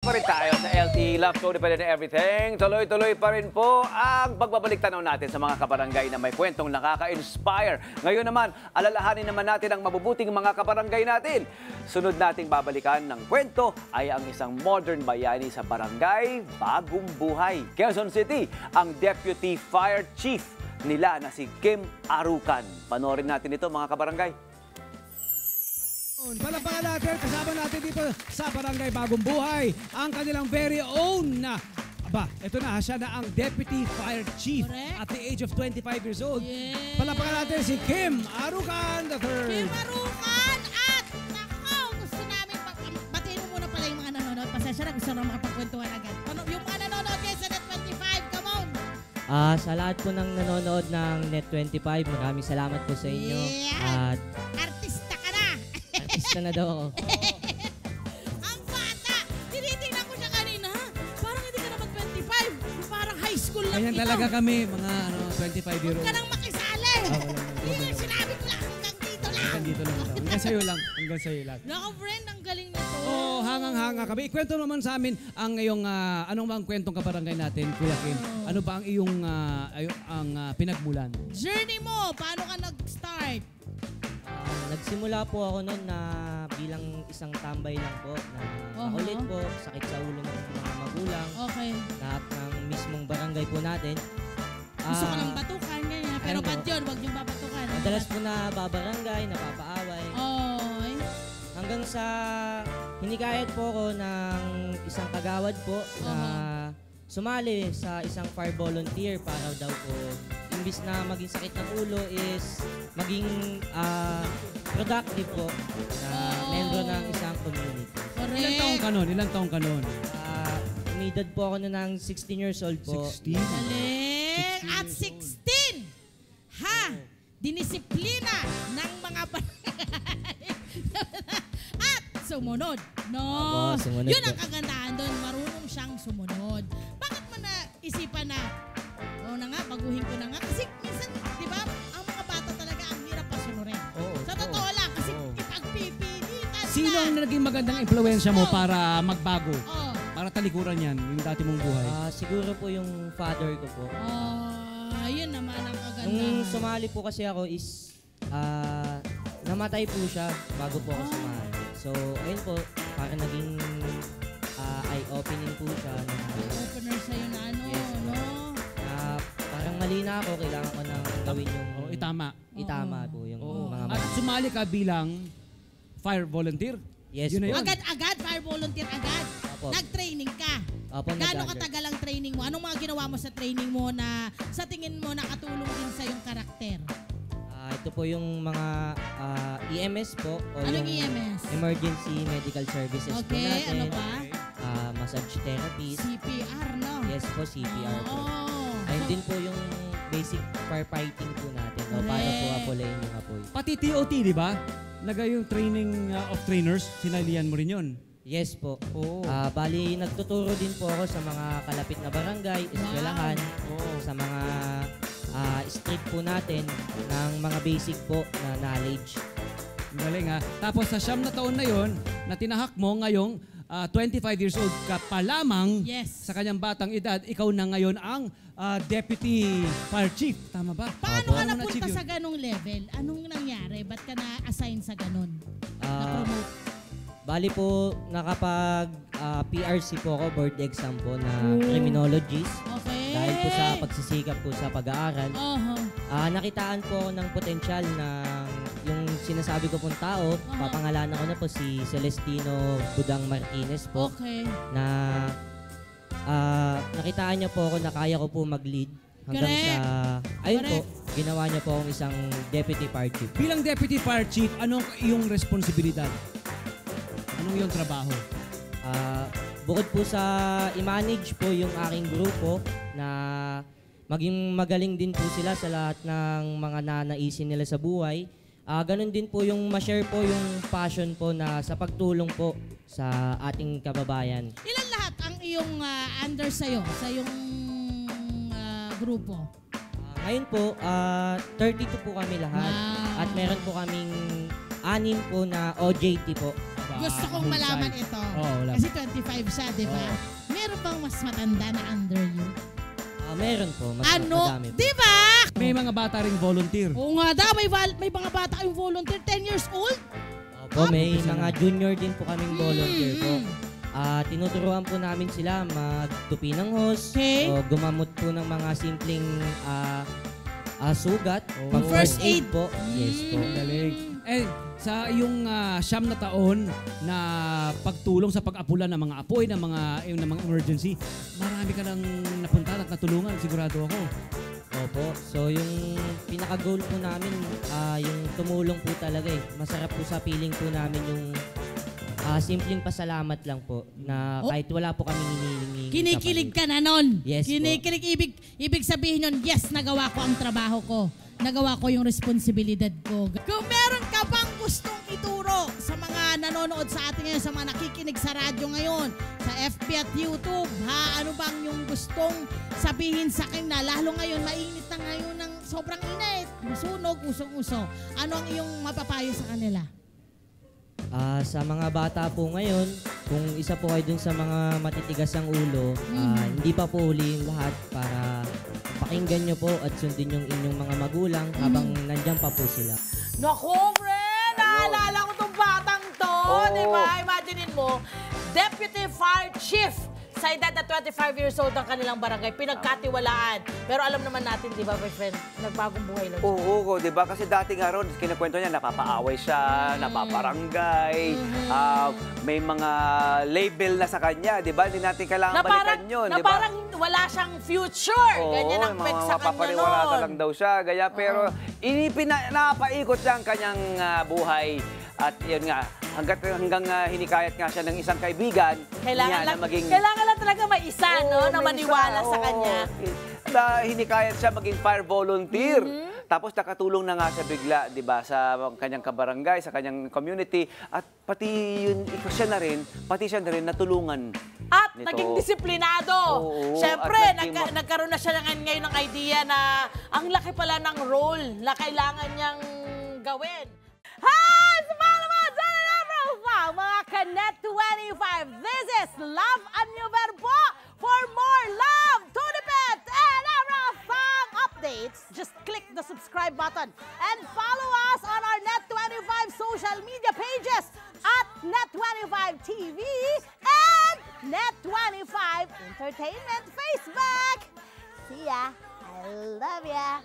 Pa rin tayo sa LTE Love Story pa rin everything. Tuloy-tuloy pa rin po ang pagbabalik tanaw natin sa mga kabarangay na may kwentong nakaka-inspire. Ngayon naman, alalahanin naman natin ang mabubuting mga kabarangay natin. Sunod nating babalikan ng kwento ay ang isang modern bayani sa barangay Bagong Buhay, Quezon City, ang Deputy Fire Chief nila na si Kim Arucan. Panoorin natin ito mga kabarangay. Palapakan natin, kasama natin dito sa Barangay Bagong Buhay, ang kanilang very own na, ito na, siya na ang Deputy Fire Chief. Correct. At the age of 25 years old. Yes. Palapakan natin si Kim Arucan III. Kim Arucan at nako, gusto namin, batiin mo muna pala yung mga nanonood. Pasensya na, gusto na makapagkwentuhan agad. Yung mga nanonood kayo sa Net25, come on! Sa lahat po ng nanonood ng Net25, maraming salamat po sa inyo. Yeah. At artista na daw ako. Ang bata! Tinitingnan ko siya kanina. Parang hindi ka naman 25. Parang high school lang Ganyan ito. talaga kami, mga 25-year-old. Huwag ka nang makisali. Hindi nga sinabi ko lang hanggang dito lang. Hanggang dito lang ito. Hanggang sa'yo lang. Hanggang sa'yo lang. Nako, friend, ang galing nito. Oo, hangang-hanga kami. Ikwento naman sa amin ang iyong, anong ba ang kwentong kabarangay natin, Kuya Kim? Ano ba ang iyong pinagmulan? Journey mo, paano ka nag-start? Nagsimula po ako noon na bilang isang tambay lang po na makulit po, sakit sa ulo ng mga magulang. Okay. Lahat ng mismong barangay po natin. Gusto ko lang batukan, ganyan. Pero ba't yun? Huwag niyong babatukan. Madalas po na babarangay, napapaaway. Oy. Hanggang sa hinikayat po ako ng isang kagawad po na sumali sa isang fire volunteer para daw po imbis na maging sakit ng ulo is maging productive po na membro ng isang community. Correct. Ilang taong ka nun? Ilang taong ka nun? Umidad po ako na ng 16 years old po. 16? Galing. At 16. Ha? Dinisiplina ng mga at sumunod. No. Opo, sumunod Yun ang po. kagandahan doon. Marunong siyang sumunod. Bakit mo na isipan na, na nga, baguhin ko na nga. Kasi minsan, di ba, ang mga bata talaga ang hirap pasunurin. Sa totoo lang, kasi ipagpipilitan na. Sino ang naging magandang impluensya mo para magbago? Oh. Para talikuran yan, yung dati mong buhay? Siguro po yung father ko po. Yun naman ang kagandahan. Nung sumali po kasi ako is namatay po siya bago po ako sumali. So, ayun po, parang naging eye-opening po siya. Opener sa'yo na ano, Yes, no? Parang mali na ako, kailangan ko nang gawin yung itama po yung Oo. mga At sumali ka bilang fire volunteer? Yes Yun na po. yun. Agad-agad, fire volunteer agad. Opo. Nag-training ka. Opo, Gaano nag-under. katagal ang training mo? Anong mga ginawa mo sa training mo na sa tingin mo nakatulong din sa yung karakter? Ito po yung mga EMS po. O Anong yung EMS? Emergency Medical Services po Okay, natin. ano pa? Massage therapist. CPR, no? Yes po, CPR po. Oh. Ayun din po yung basic firefighting po natin. O, para po Correct. apulayin yung apoy. Pati TOT, di ba? Yung training of trainers, sinalihan mo rin yun. Yes po. Oo. Bali, nagtuturo din po ako sa mga kalapit na barangay, eskwelahan, sa mga street po natin ng mga basic po na knowledge. Galing ha. Tapos sa 9 na taon na yon na tinahak mo ngayong 25 years old ka pa lamang Yes. sa kanyang batang edad, ikaw na ngayon ang Deputy Fire Chief. Tama ba? Paano ka Paano mo napunta na-achieve sa yun? ganong level? Anong nangyari? Ba't ka na-assign sa ganon? Ah, Na-promote? Bali po, nakapag PRC po ako, board exam po na criminologist. Okay. Dahil po sa pagsisikap po sa pag-aaral. Nakitaan po ako ng potensyal na yung sinasabi ko pong tao, papangalanan ko na po si Celestino Budang Martinez po. Okay. Na nakitaan niya po ako na kaya ko po mag-lead hanggang Correct. sa ayun po, Correct. ginawa niya po akong isang deputy fire chief. Bilang Deputy Fire Chief, anong iyong responsibilidad? Anong iyong trabaho? Bukod po sa i-manage po yung aking grupo na maging magaling din po sila sa lahat ng mga nanaisin nila sa buhay. Ganun din po yung ma-share po yung passion po na sa pagtulong po sa ating kababayan. Ilan lahat ang iyong under sa'yo, sa iyong grupo? Ngayon po, 32 po kami lahat. Wow. At meron po kaming 6 po na OJT po. Gusto kong malaman ito. wala. Kasi 25 siya, di ba? Meron bang mas matanda na under you? Meron po, mas Ano? madami po. Di ba? May mga bata ring volunteer. Oo nga daw, may mga bata kayong volunteer, 10 years old. Opo, may mga junior din po kaming volunteer po. Mm. Tinuturuan po namin sila magtupi ng hose, Okay. o gumamot po ng mga simpleng sugat, Oh. pang First first aid aid. po. Yes po. Galing. Eh, sa iyong 9 na taon na pagtulong sa pag-apula ng mga apoy, ng mga emergency, marami ka nang napunta at natulungan, sigurado ako. Opo. So yung pinaka-goal po namin, yung tumulong po talaga eh. Masarap po sa feeling po namin yung simpleng pasalamat lang po na kahit wala po kami hinihingi. Kinikilig ka na nun. Yes po. Kinikilig, ibig sabihin nun, yes, nagawa ko ang trabaho ko. Nagawa ko yung responsibilidad ko. Kung meron ka bang gustong ituro sa mga nanonood sa atin ngayon, sa mga nakikinig sa radyo ngayon, sa FB at YouTube, ano bang yung gustong sabihin sa akin na lalo ngayon, mainit na ngayon ng sobrang init, sunog, usong-uso. Ano ang iyong mapapayo sa kanila? Sa mga bata po ngayon, kung isa po kayo dun sa mga matitigas ang ulo, hindi pa po huli yung lahat para pakinggan nyo po at sundin yung inyong mga magulang habang nandyan pa po sila. Naku, friend! Naalala ko tong batang to, di ba? Imaginein mo, Deputy Fire Chief sa edad na 25 years old ang kanilang barangay, pinagkatiwalaan. Pero alam naman natin, di ba, my friend, nagbagong buhay lang. Oo, di ba? Kasi dati nga ron, kinakwento niya, napapaaway siya, napaparangay, may mga label na sa kanya, di ba? Hindi natin kailangan balikan yun, di ba? Na parang wala siyang future. Ganyan ang peg sa kanya mapapariwarata noon. lang daw siya. Gaya, pero napaikot siya ang kanyang buhay. At yun nga, hanggang hinikayat nga siya ng isang kaibigan Kailangan lang talaga may isa, no? Na maniwala sa kanya. Hinikayat siya maging fire volunteer. Tapos nakatulong na nga siya bigla, di ba, sa kanyang kabarangay, sa kanyang community. At pati siya na rin natulungan. At nito. naging disiplinado. Oo, Siyempre, at nagkaroon na siya ngayon ng idea na ang laki pala ng role na kailangan niyang gawin. Hi! Sa mga naman, mga Kanet 25. This is Love and New Verbo. For more love, Tunipet, and Everything updates, just click the subscribe button and follow us on our Net25 social media pages at Net25 TV and Net25 Entertainment Facebook. See ya. I love ya.